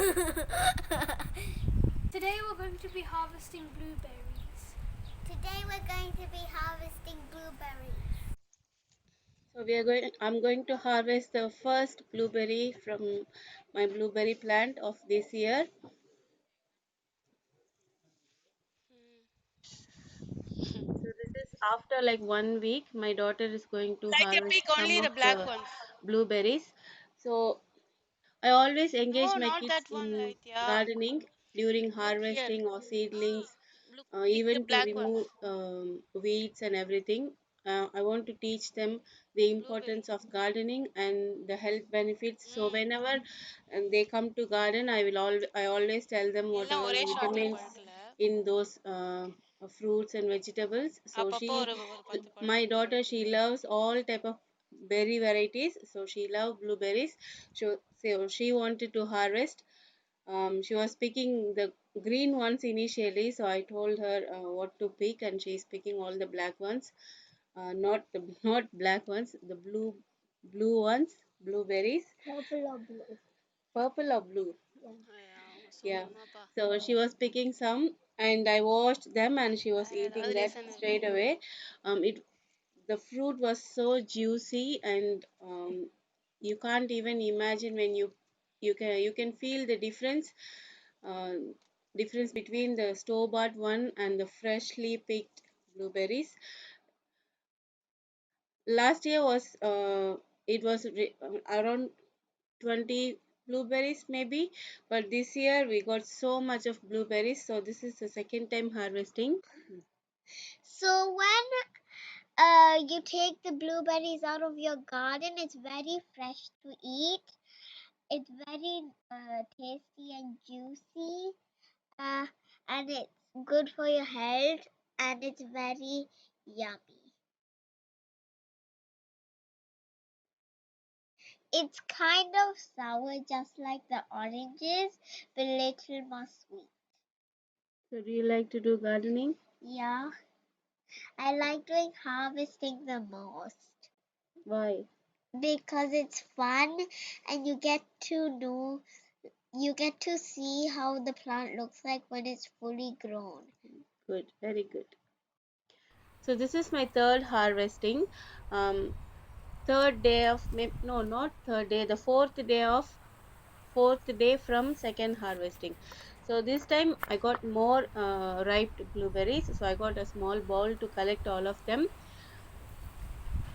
Today we're going to be harvesting blueberries. Today we're going to be harvesting blueberries. So I'm going to harvest the first blueberry from my blueberry plant of this year. So this is after like 1 week. My daughter is going to Like a harvest pick, some only the of black the ones. blueberries. So I always engage No, my not kids that one, in light. Yeah. gardening during Look here. harvesting or seedlings, Look, pick the even to black ones. remove weeds and everything. I want to teach them the Blueberry. importance of gardening and the health benefits. So Mm. whenever they come to garden, I always tell them எல்லாம் whatever ஒரே ஷாட்ல vitamins பழுக்கல. in those fruits and vegetables. So அப்பப்போ ஒரு ஒரு 10 my பழம் daughter, she பழுக்குது. loves all type of berry varieties. So she loves blueberries. So she wanted to harvest. She was picking the green ones initially, so I told her what to pick, and she's picking all the black ones. Not the not black ones, the blue ones, blueberries. Purple or blue? Purple or blue? அவங்க Yeah. சும்மாப்பா. So she was picking some, and I washed them, and she was வேற ஏதாவது eating that reason straight இருக்கும். away. It the fruit was so juicy, and you can't even imagine when you can feel the uh, difference between the store bought one and the freshly picked blueberries. Last year was it was around 20 blueberries maybe, but this year we got so much of blueberries, so this is the second time harvesting. So when you take the blueberries out of your garden, it's very fresh to eat. It's very tasty and juicy, and it's good for your health, and it's very yummy. It's kind of sour, just like the oranges, but little more sweet. So do you like to do gardening? Yeah, I like doing harvesting the most Why? because it's fun and you get to see how the plant looks like when it's fully grown. Good, very good. So this is my third harvesting. Um, third day of no, not third day, the fourth day from second harvesting. So this time I got more ripe blueberries, so I got a small bowl to collect all of them.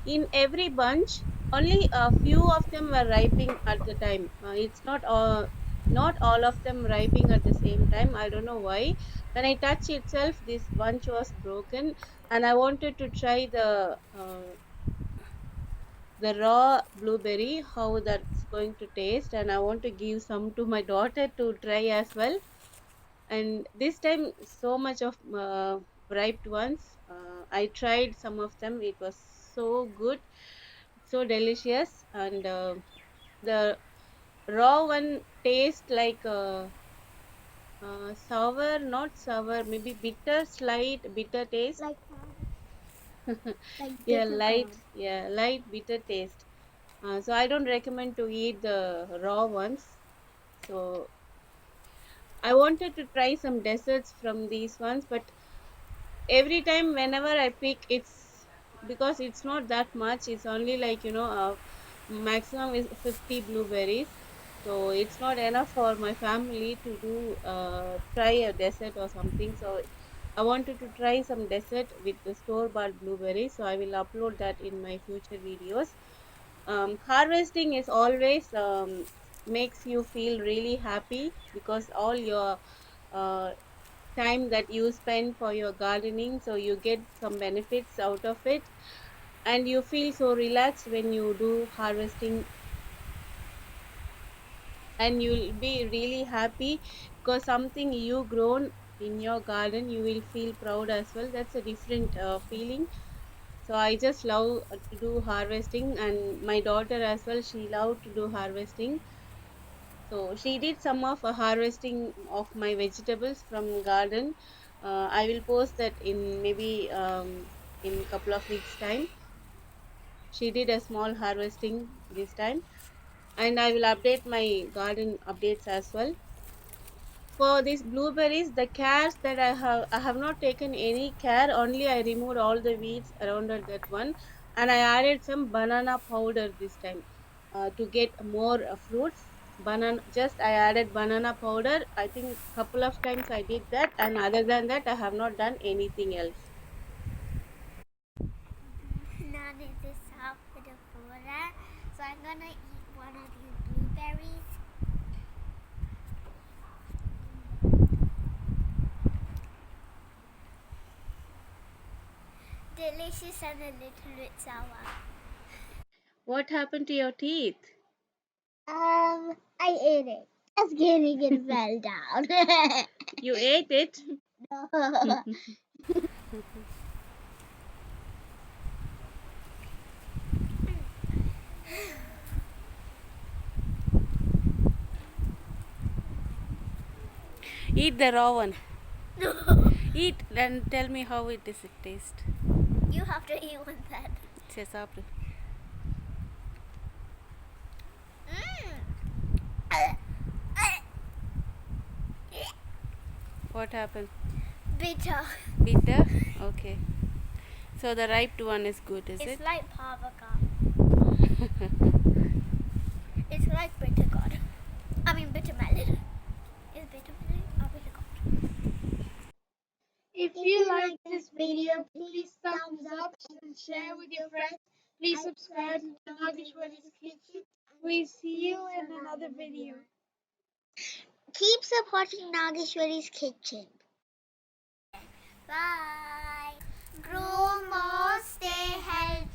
In every bunch, only a few of them were ripening at the time. Not all of them ripening at the same time. I don't know why. When I touched itself, this bunch was broken, and I wanted to try the raw blueberry, how that's going to taste, and I want to give some to my daughter to try as well. And this time, so much of ripe ones. I tried some of them. It was so good, so delicious, and the raw one tastes like sour, not sour, maybe bitter, slight bitter taste. Like like Yeah, bitter light, gourd. yeah, light bitter taste. So I don't recommend to eat the raw ones. So I wanted to try some desserts from these ones, but every time whenever I pick, it's because it's not that much. It's only like maximum is 50 blueberries. So it's not enough for my family to do try a dessert or something. So I wanted to try some dessert with the store bought blueberries. So I will upload that in my future videos. Harvesting is always makes you feel really happy because all your uh, time that you spend for your gardening, so you get some benefits out of it, and you feel so relaxed when you do harvesting, and you'll be really happy because something you grown in your garden, you will feel proud as well. That's a different feeling. So I just love to do harvesting, and my daughter as well, she loved to do harvesting. So she did some of harvesting of my vegetables from garden. I will post that in maybe in couple of weeks time. She did a small harvesting this time, and I will update my garden updates as well. for these blueberries, the cares that I have not taken any care. Only I removed all the weeds around that one, and I added some banana powder this time to get more fruits. Banana, just I added banana powder. I think couple of times I did that, and other than that, I have not done anything else. Now this is half with the cola. So I'm gonna eat one of these blueberries. Delicious and a little bit sour. What happened to your teeth? I ate it. Just kidding, it fell down. You ate it. No. Eat the raw one. No. Eat and tell me how it is. It taste. You have to eat one then. சரி சாப்பிடு. What happened? Bitter. Bitter? Okay. So the ripe one is good, is It's it? like pavaka. It's like bitter gourd. I mean bitter melon. Is bitter melon or bitter gourd? If you like this video, please thumbs up and share with your friends. Please subscribe to Nageshwari's Kitchen. We see you in another video. Keep supporting Nageshwari's Kitchen. Bye. Grow more, stay healthy.